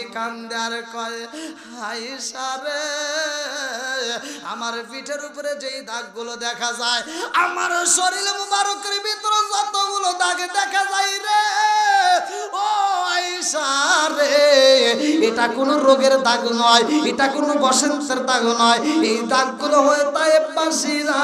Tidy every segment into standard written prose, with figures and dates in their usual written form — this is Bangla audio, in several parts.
নবী কান্দে আর কয় আয়েশা রে আমার পিঠের উপরে যেই দাগগুলো দেখা যায় আমার শরীর মুবারকের ভিতরে যতগুলো দাগ দেখা যায় রে ও আয়েশা রে এটা কোনো রোগের দাগ নয় এটা কোনো বসন্তের দাগ নয় এই দাগগুলো হয়ে তায়েফবাসীরা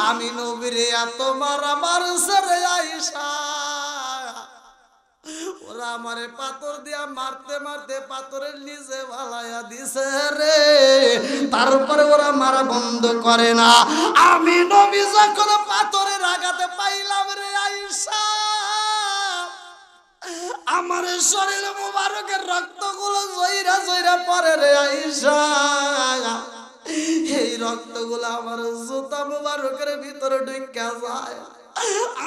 আমি নবীর এত মারা মারছে রে আয়েশা ওরা আমারে পাথর দিয়া মারতে মারতে পাথরের নিচে ভালাইয়া দিছে রে তারপরে ওরা মারা বন্ধ করে না আমি নবী যখন পাথরের আঘাতে পাইলাম রে আয়েশা আমার শরীর মুবারকের রক্তগুলো জয়রা জয়রা পড়ে রে আয়েশা এই রক্তগুলো আমার জুতা মুবারকের ভিতরে ঢুকে যায়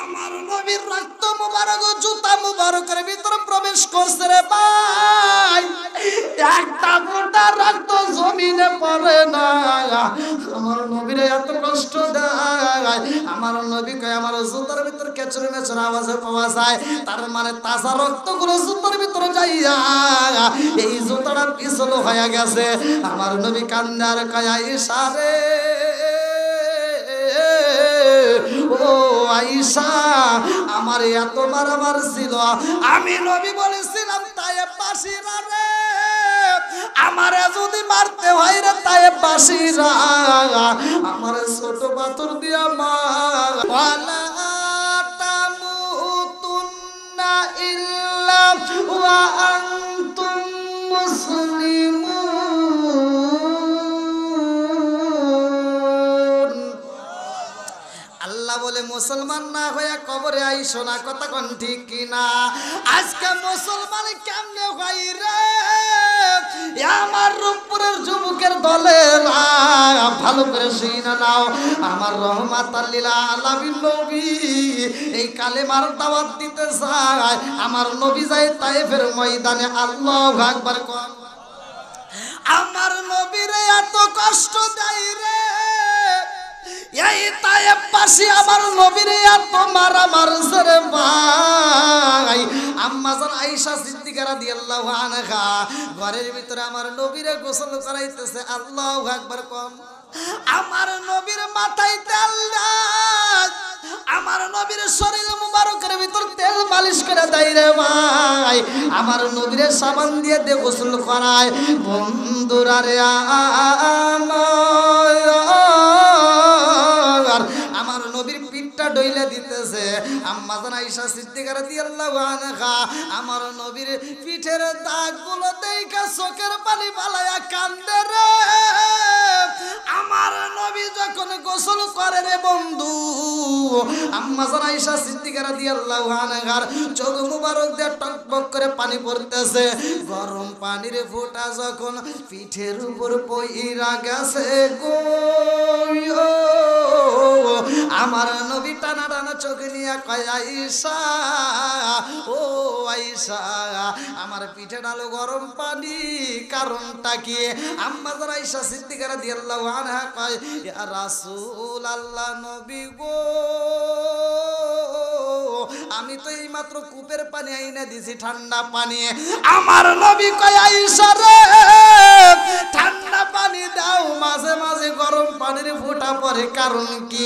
আমার নবীর রক্ত মুবারক জুতা মুবারকের ভিতরে প্রবেশ করছে রে ভাই একটা ফোঁটা রক্ত জমিনে পড়ে না আমার নবীর এত কষ্ট দেয় আমার নবী কয় আমার জুতার ভিতরে কেচড়ে মেচড়ে আওয়াজে পাওয়া যায় তার মানে তাজা রক্তগুলো জুতার ভিতরে যাইয়া এই জুতাটা পিছল হয়ে গেছে আমার নবী কান্দে আর কয় আয়েশা রে ও আয়েশা আমার এত মারামার ছিল আমি নবী বলেছিলাম তায়েফবাসীরা রে আমারে যদি মারতে হয় রে তায়েফবাসীরা আমারে ছোট পাথর দিয়া মার ওয়ালা তামুতুন্না ইল্লা ওয়া আনতুম মুসলিমুন আল্লাহ বলে মুসলমান না হয়ে কবরে আইসো না কথা কোন ঠিক কিনা আজকে মুসলমান কেমনে হয় রে আমার রূপপুরের যুবকের দলে ভালো করে শুনে নাও আমার রহমাতাল লিল আলামিন নবী এই কালেমার দাওয়াত দিতে চায় আমার নবী যায় তায়েফের ময়দানে আল্লাহু আকবার কোন আমার নবীরে এত কষ্ট দেয় রে এই তায়েফবাসী আমার নবীরে এত মারা মারছে রে ভাই আম্মা জান আয়েশা সিদ্দিকা রাদিয়াল্লাহু আনহা ঘরের ভিতরে আমার নবীরে গোসল করাইতেছে আল্লাহু আকবার কোন আমার নবীর মাথায় তেল দেয় আমার নবীর শরীর মুবারকের ভিতর তেল মালিশ করে দেয় রে ভাই আমার নবীর সাবান দিয়ে দে গোসল করায় বন্ধুরা রে আমার নবীর পিঠটা ডইলা দিতেছে আম্মা জান আয়েশা সিদ্দিকা রাদিয়াল্লাহু আনহা আমার নবীর পিঠের দাগগুলো দেখা চোখের পানি ফালায়া কান্দে রে আমার নবী যখন গোসল করে রে বন্ধু আম্মা জান আয়েশা সিদ্দিকা রাদিয়াল্লাহু আনহার চোখ মুবারক দিয়ে টকবক করে পানি পড়তেছে গরম পানির ফোঁটা যখন পিঠের উপর পইরা গেছে গো আমার নবী টানা টানা চোখ নিয়ে কয় আয়েশা ও আয়েশা আমার পিঠে ডালো গরম পানি কারণটা কি আম্মা জান আয়েশা সিদ্দিকা রাদিয়াল্লাহু আনহা কয় ইয়া রাসূলুল্লাহ নবী গো আমি তো এই মাত্র কূপের পানি আইনা দিছি ঠান্ডা পানি আমার নবী কয় আয়েশা রে ঠান্ডা পানি দাও মাঝে মাঝে গরম পানির ফোঁটা পড়ে কারণ কি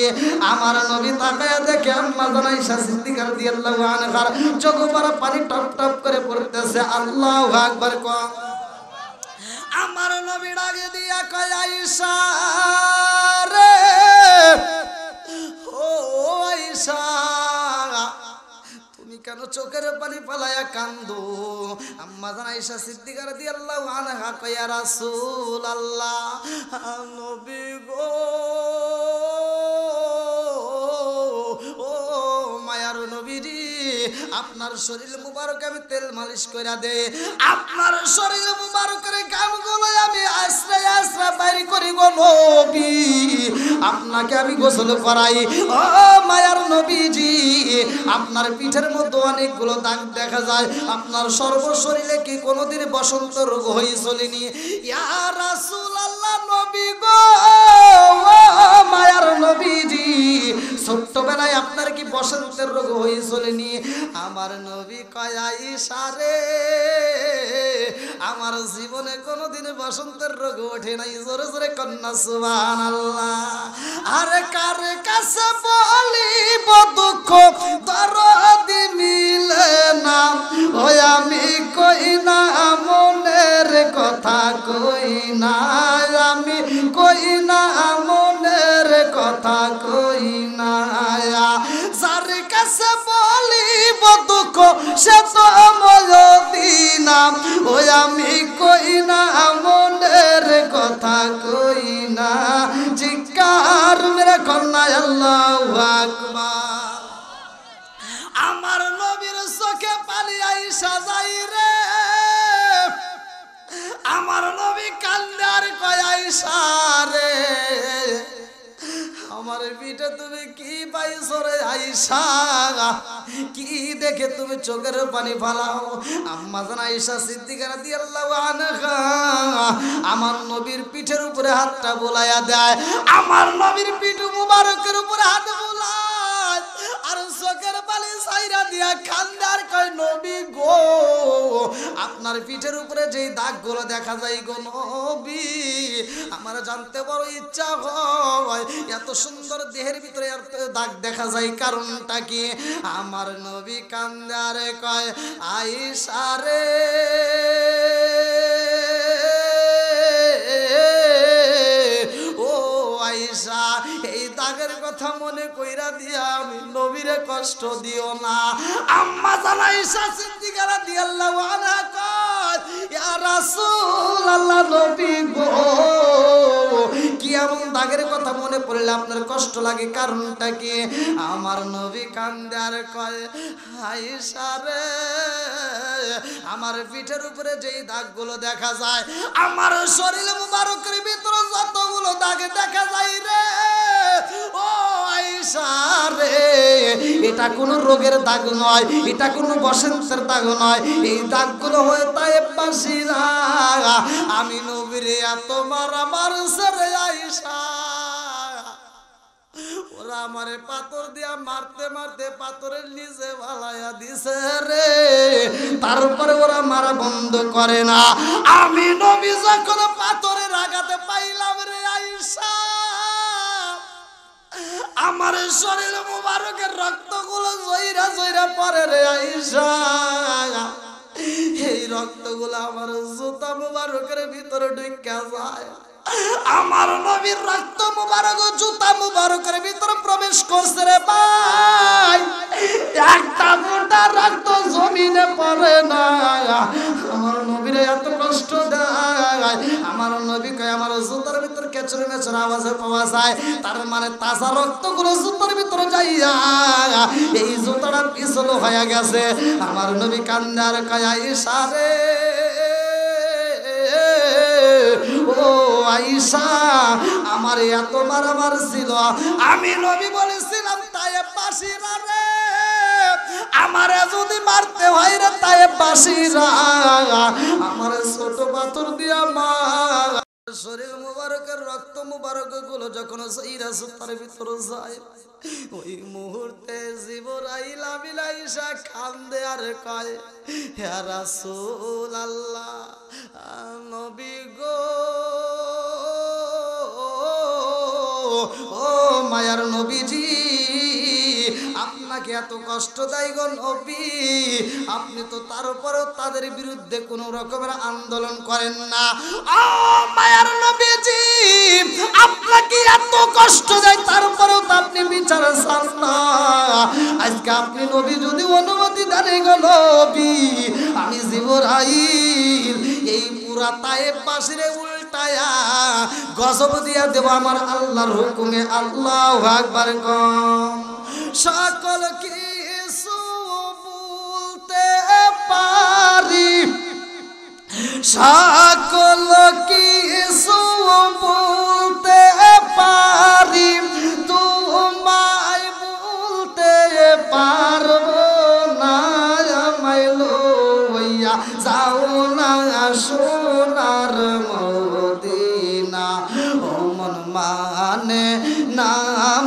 আমার নবী তাকায়া দেখে আম্মা জান আয়েশা সিদ্দিকা রাদিয়াল্লাহু আনহার চোখ পড়া পানি টপ টপ করে পড়তেছে আল্লাহু আকবার কও আমার নবী ডাকে দিয়া কয় আয়েশা রে ও আয়েশা তুমি কেন চোখের পানি ফালায়া কান্দো আম্মা জান আয়েশা সিদ্দিকা রাদিয়াল্লাহু আনহা কয় ইয়া রাসূলুল্লাহ নবী গো ও মায়ার নবীজি আপনার শরীর মুবারক আমি তেল মালিশ কইরা দে আপনার শরীর মুবারকের গামগুলো আমি আশ্রা আশ্রা বাইরে করি গো নবী আপনাকে আমি গোসল করাই ও মায়ার নবীজি আপনার পিঠের মধ্যে অনেকগুলো দাগ দেখা যায় আপনার সর্বশরীরে কি কোনোদিন বসন্ত রোগ হইছলনি ইয়া রাসূলুল্লাহ নবী গো মায়ার নবীজি ছোট্টবেলায় আপনার কি বসন্তের রোগ হইছলনি আমার নবী কয় আয়েশা রে আমার জীবনে কোনোদিন বসন্তের রোগ ওঠে নাই। জোরে জোরে কন্যা সুবহানাল্লাহ। আরে কার কাছে বলিব দুঃখ দরদি মিলে না, ওই আমি কই না মনের কথা কই না, আমি কই না মনের কথা কই না। যার কাছে বলিব দুঃখ সে তো মদিনা, ওই আমি কই না মনের কথা কই না। জিকার মেরে কন্যা আল্লাহু আকবার। আমার নবীর চোখে পানি আইসা যাই রে, আমার নবী কান্দে আর কয় আইসা রে, আমার পিঠে তুমি কি পাইছো রে আইসা, কি দেখে তুমি চোখের পানি ফালাও। আম্মা জান আয়েশা সিদ্দিকা রাদিয়াল্লাহু আনহা আমার নবীর পিঠের উপরে হাতটা বুলাইয়া দেয়, আমার নবীর পিঠ মুবারকের উপরে হাত বুলায় আর চোখের পানি ছাইরা দিয়া কান্দে আর কয় নবী গো, আপনার পিঠের উপরে যেই দাগগুলো দেখা যায় গো নবী, আমার জানতে বড় ইচ্ছা হয় এত সুন্দর দেহের ভিতরে এত দাগ দেখা যায় কারণটা কি। আমার নবী কান্দে আর কয় আয়েশা রে, ও আয়েশা এই দাগের কথা মনে কইরা দিয়া আমি নবীরে কষ্ট দিও না। আম্মা জান আয়েশা সিদ্দিকা রাদিয়াল্লাহু আনহা কয় ইয়া রাসূলুল্লাহ নবী গো, কি এমন দাগের কথা মনে পড়লে আপনার কষ্ট লাগে কারণটা কি। আমার নবী কান্দে আর কয় আয়েশা রে, আমার পিঠের উপরে যেই দাগগুলো দেখা যায়, আমার শরীর মুবারকের ভিতরে যতগুলো দাগ দেখা যায় রে, ও আয়েশা রে, এটা কোনো রোগের দাগ নয়, এটা কোনো বসন্তের দাগ নয়, এই দাগগুলো হয়ে তায়েফবাসীরা আমি নবীরে এত মারা মারছে রে আয়েশা, ওরা আমারে পাথর দিয়া মারতে মারতে পাথরের নিচে ভালাইয়া দিছে রে, তারপরে ওরা মারা বন্ধ করে না। আমি নবী যখন পাথরের আঘাতে পাইলাম রে আয়েশা, আমার শরীর মুবারকের রক্তগুলো জয়রা জয়রা পড়ে রে আয়েশা, এই রক্তগুলো আমার জুতা মুবারকের ভিতরে ঢুকে যায়, আমার নবীর রক্ত মুবারক জুতা মুবারকের ভিতরে প্রবেশ করছে রে ভাই, একটা ফোঁটা রক্ত জমিনে পড়ে না। আমার নবীরে এত কষ্ট দেয়, আমার নবী কয় আমার জুতার ভিতর কেচরে মেচরে আওয়াজে পাওয়া যায়, তার মানে তাজা রক্তগুলো জুতার ভিতরে যাইয়া এই জুতাটা পিছল হয়ে গেছে। আমার নবী কান্দে আর কয় আয়েশা রে, ও আয়েশা আমার এত মারামার ছিল, আমি নবী বলেছিলাম তায়েফবাসীরা রে, আমারে যদি মারতে হয় রে তায়েফবাসীরা আমার ছোট পাথর দিয়া মার। শরীর মুবারকের রক্ত মুবারক গুলো যখন সইরা সুতার ভিতরে যায়, ওই মুহূর্তে জিবরাইল আমিন আয়েশা কান্দে আর কয় হে রাসূলুল্লাহ নবী গো, ও মায়ার নবীজি আপনাকে এত কষ্ট দেয় গো নবী, আপনি তো তার উপরেও তাদের বিরুদ্ধে কোনো রকমের আন্দোলন করেন না। ও মায়ার নবীজি আপনাকে এত কষ্ট দেয় তারপরেও তো আপনি বিচার চান না। আজকে আপনি নবী যদি অনুমতি দেন গো নবী, আমি জিবরাইল এই পুরা তায়েফবাসীরে উল্টায়া গজব দিয়া দেব আমার আল্লাহর হুকুমে। আল্লাহু আকবার কম। সকল কিছু বলতে পারি, সকল কিছু বলতে পারি, তোমায় বলতে পারবো না, আমায় লইয়া যাও না সোনার মদিনা। ও মন মানে না,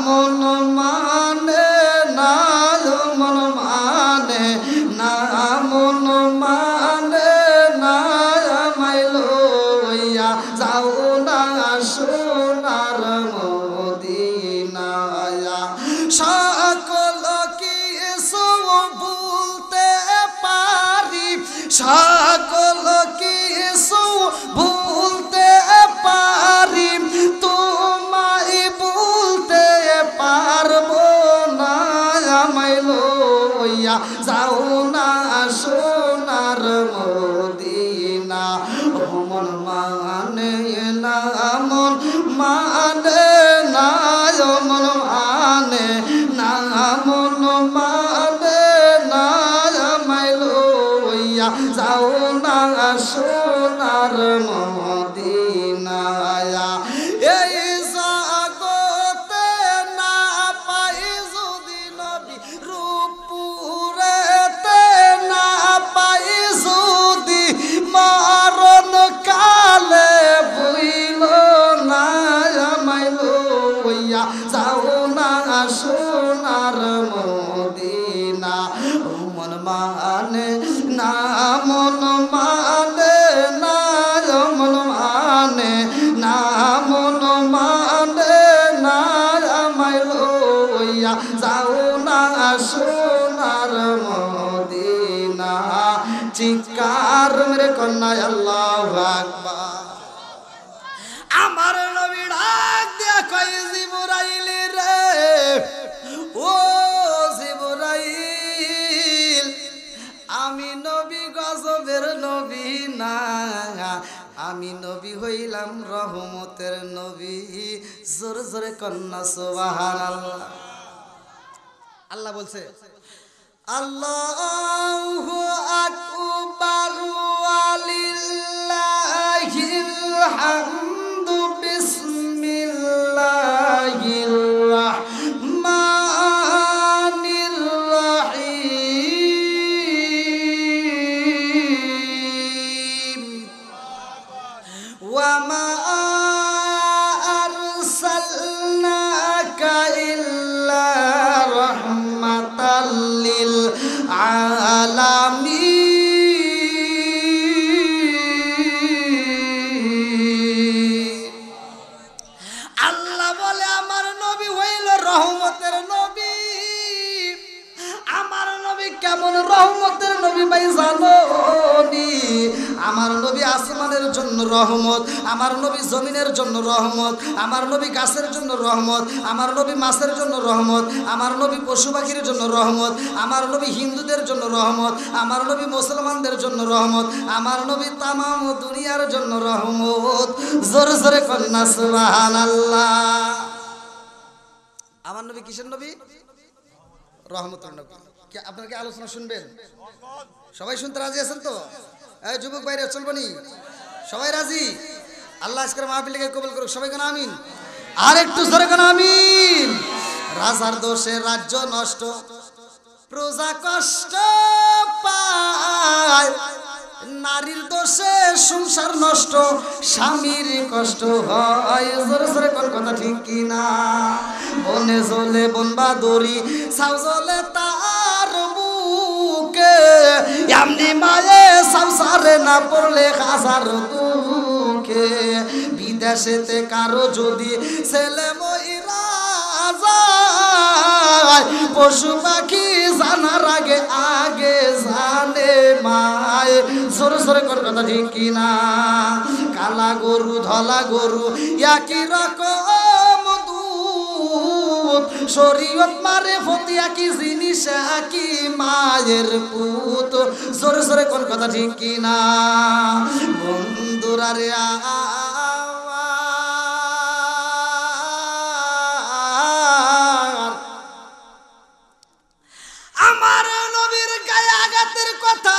মন মানে না, মন মানে না, মন মানে না, সকল কিছু ভুলতে পারি, তোমায় ভুলতে পারবো না। আমায় লইয়া যাও না সোনার মদিনা, ও মন মানে না, মন মানে না, ও মন মানে না, মন মানে না। আমায় লইয়া যাও না সোনার মদিনা। এই জগতে না পাই যদি নবী, রূপপুরেতে না পাই যদি, মরণ কালে বইল না। আমায় লইয়া যাও না সোনার মদিনা, ও মন মানে না, মন মানে না, মন মানে না, মন মানে না। আমায় লইয়া যাও না সোনার মদিনা। চিৎকার মেরে কন্যা আল্লাহু আকবার। আমার নবী ডাক দিয়া কয়, জিবরাইল রে, ও জিবরাইল, আমি নবী গজবের নবী না, আমি নবী হইলাম রহমতের নবী। জোরে জোরে কন্যা সুবহানাল্লাহ। আল্লাহ বলছে, আল্লাহু আকবার ওয়ালিল্লাহিল হামদু, বিসমিল্লাহির রাহমানির রাহিম। ওয়া মা আরসালনাকা ইল্লা রাহমাতাল লিল আলামিন। আল্লাহ বলে আমার নবী হইল রহমতের নবী। আমার নবী কেমন রহমতের নবী ভাই জানো নি? আমার নবী আসমানের জন্য রহমত, আমার নবী জমিনের জন্য রহমত, আমার নবী গাছের জন্য রহমত, আমার নবী মাছের জন্য রহমত, আমার নবী পশু পাখির জন্য রহমত, আমার নবী হিন্দুদের জন্য রহমত, আমার নবী মুসলমানদের জন্য রহমত, আমার নবী তামাম দুনিয়ার জন্য রহমত। জোরে জোরে কন্যা সুবহানাল্লাহ। আমার নবী কিসের নবী? রহমতের নবী। কি আপনারা কি আলোচনা শুনবেন? সবাই শুনতে রাজি আছেন তো? এই যুবক ভাইরা চলবনি? সবাই রাজি? আল্লাহ আজকের মাহফিলকে কবুল করুক। সবাই কোন আমিন? আর একটু জোরে কোন আমিন? রাজার দোষে রাজ্য নষ্ট, প্রজা কষ্ট পায়, নারীর দোষে সংসার নষ্ট, স্বামীর কষ্ট হয়। জোরে জোরে কোন কথা ঠিক কিনা? বনে জ্বলে বনবাদরি, ছাউ জ্বলে তার বুকে, এমনি মায়ে সংসারে না পড়লে হাজার দুঃখে। বিদেশেতে কারো যদি ছেলে মইরা যায়, পশু পাখি জানার আগে আগে জানে মায়। জোরে জোরে কোন কথা ঠিক কিনা? কালা গরু ধলা গরু একই রকম দুধ, শরীয়ত মারে ফতি একই জিনিস একই মায়ের পুত। জোরে জোরে কোন কথা ঠিক কিনা? বন্ধুরা রে আমার নবীর গায়ে আঘাতের কথা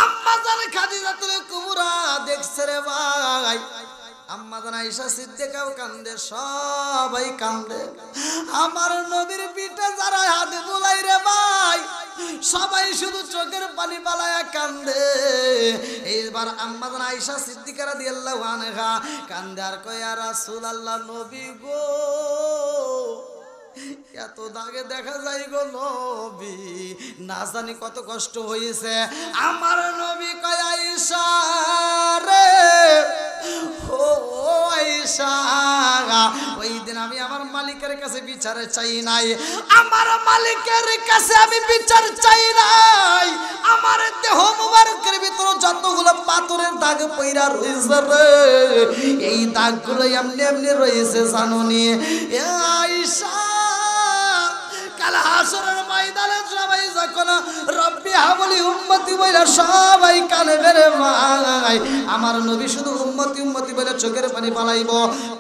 আম্মা জান খাদিজাতুল কুবরা দেখছে রে ভাই। আম্মা জান আয়েশা সিদ্দিকাও কান্দে, সবাই কান্দে। আমার নবীর পিঠে যারা হাত বুলাই রে ভাই, সবাই শুধু চোখের পানি বালায়া কান্দে। এইবার আম্মা জান আয়েশা সিদ্দিকা রাদিয়াল্লাহু আনহা কান্দে আর কয়, ইয়া রাসূলুল্লাহ, নবী গো, এত দাগে দেখা যায় গো নবী, না জানি কত কষ্ট হয়েছে। আমার নবী কয়, আয়েশা রে, ও আয়েশা, ওই দিন আমি আমার মালিকের মালিকের কাছে বিচার চাই নাই, আমার মালিকের কাছে আমি বিচার চাই নাই। আমার দেহ মুবারকের ভিতর যতগুলো পাথরের দাগ পইরা রয়েছে রে, এই দাগগুলো এমনি এমনি রয়েছে জানুনি আয়েশা। কাল হাসরের ময়দানে সবাই যখন রব্বি হাবলি উম্মতি বলে সবাই কাঁদবে রে ভাই, আমার নবী শুধু উম্মতি উম্মতি বলে চোখের পানি পালাইব,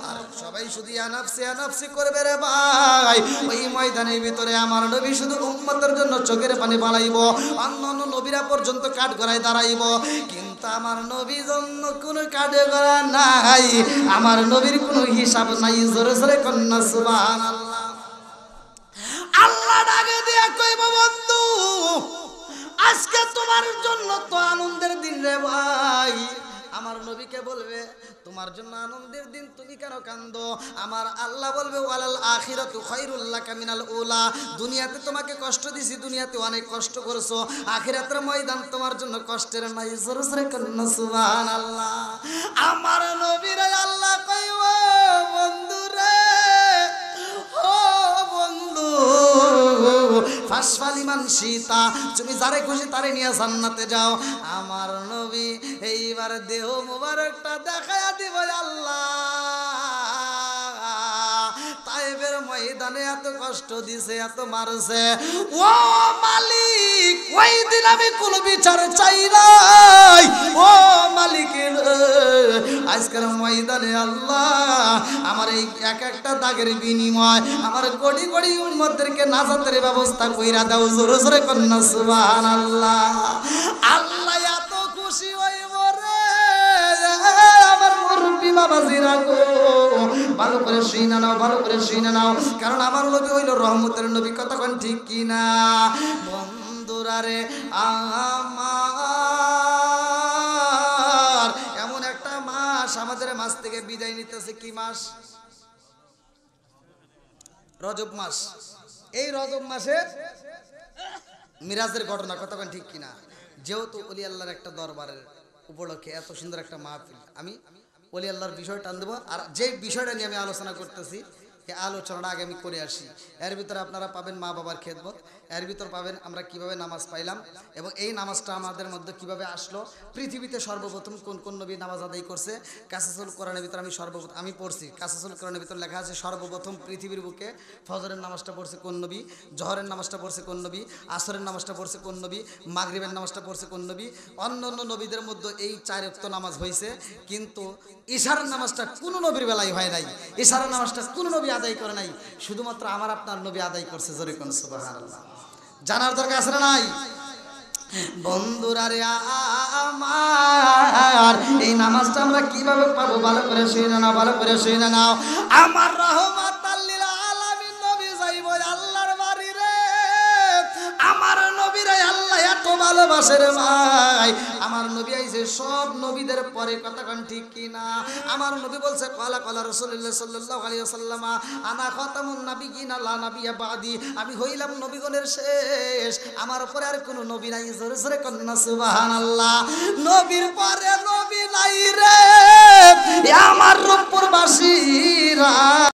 আর সবাই শুধু আনাফসি আনাফসি করবে রে ভাই। ওই ময়দানের ভিতরে আমার নবী শুধু উম্মতের জন্য চোখের পানি পালাইব, অন্য নবীরা পর্যন্ত কাঠ গড়ায় দাঁড়াইব, কিন্তু আমার নবীর জন্য কোনো কাঠে গড়া নাই, আমার নবীর কোনো হিসাব নাই। জোরে জোরে কন্যা সুবহানাল্লাহ। আল্লাহ ডাকে দিয়া কইব বন্ধু আজকে তোমার জন্য তো আনন্দের দিন রে ভাই। আমার নবীকে বলবে তোমার জন্য আনন্দের দিন, তুমি কেন কান্দো? আমার আল্লাহ বলবে ওয়ালাল আখিরাতু খায়রুল লাকা মিনাল উলা, দুনিয়াতে তোমাকে কষ্ট দিছি, দুনিয়াতে অনেক কষ্ট করেছো, আখিরাতের ময়দান তোমার জন্য কষ্টের নাই। জোরে জোরে কন্না সুবহানাল্লাহ। আমার নবীরে আল্লাহ কইব বন্ধু রে, ও বন্ধু ফাসফালিমান সীতা, তুমি যারে খুশি তারে নিয়ে জান্নাতে যাও। আমার নবী এইবার দেহ মুবারকটা দেখায়া দিব আল্লাহ, তায়েবের ময়দানে এত কষ্ট দিছে, এত মারছে, ও মালিক ওই দিন আমি কোনো বিচার চাই নাই, ও মালিক আজকের ময়দানে আল্লাহ আমার এই এক একটা দাগের বিনিময় আমার কোটি কোটি উম্মতদেরকে নাজাতের ব্যবস্থা কইরা দাও। জোরে জোরে কন্না সুবহানাল্লাহ। আল্লাহ এত খুশি হইব রে আমার মুরব্বি বাবাজিরা গো, ভালো করে শুনে নাও, ভালো করে শুনে নাও, কারণ আমার নবী হইল রহমতের নবী। কথা কোন ঠিক কিনা বন্ধুরা রে? আমার এমন একটা মাস আমাদের মাস থেকে বিদায় নিতেছে, কি মাস? রজব মাস। এই রজব মাসে মিরাজের ঘটনা, কথা কোন ঠিক কিনা? যেহেতু ওলি আল্লাহর একটা দরবারের উপলক্ষে এত সুন্দর একটা মাহফিল, আমি ওলি আল্লাহর বিষয় টান দেবো, আর যে বিষয়টা নিয়ে আমি আলোচনা করতেছি এই আলোচনাটা আগে আমি করে আসি। এর ভিতরে আপনারা পাবেন মা বাবার খেদমত, এর ভিতর পাবেন আমরা কিভাবে নামাজ পাইলাম এবং এই নামাজটা আমাদের মধ্যে কিভাবে আসলো, পৃথিবীতে সর্বপ্রথম কোন কোন নবী নামাজ আদায় করছে। কাসাসুল কোরআনের ভিতরে আমি পড়ছি, কাসাসুল কোরআনের ভিতরে লেখা আছে সর্বপ্রথম পৃথিবীর বুকে ফজরের নামাজটা পড়ছে কোন নবী, জহরের নামাজটা পড়ছে কোন নবী, আসরের নামাজটা পড়ছে কোন নবী, মাগরিবের নামাজটা পড়ছে কোন নবী। অন্য অন্য নবীদের মধ্যে এই 4 ওয়াক্ত নামাজ হয়েছে, কিন্তু ইশারার নামাজটা কোনো নবীর বেলায় হয় নাই, ইশারার নামাজটা কোনো নবী আদায় করে নাই, শুধুমাত্র আমার আপনার নবী আদায় করছে। জোরে কোন সুবহানাল্লাহ। জানার দরকার আছে না নাই? বন্ধুরা রে আমার এই নামাজটা আমরা কিভাবে পাবো? ভালো করে শুনে নাও, ভালো করে শুনে নাও। আমার রহমাতাল লিল আলামিন নবী যাইব আল্লাহর বাড়ি রে, আমার নবীরে আল্লাহ এত ভালোবাসে রে ভাই। আমার নবী আইছে সব নবীদের পরে, কথা কোন ঠিক কিনা? আমার নবী বলছে ক্বালা ক্বালা রাসূলুল্লাহ সাল্লাল্লাহু আলাইহি ওয়াসাল্লাম আনা খাতামুন নাবিয়িনা লা নাবিয়্যা বাদি, আমি হইলাম নবীগণের শেষ, আমার পরে আর কোনো নবী নাই। জোরে জোরে কন্না সুবহানাল্লাহ। নবীর পরে নবী নাই রে আমার রূপপুরবাসীরা।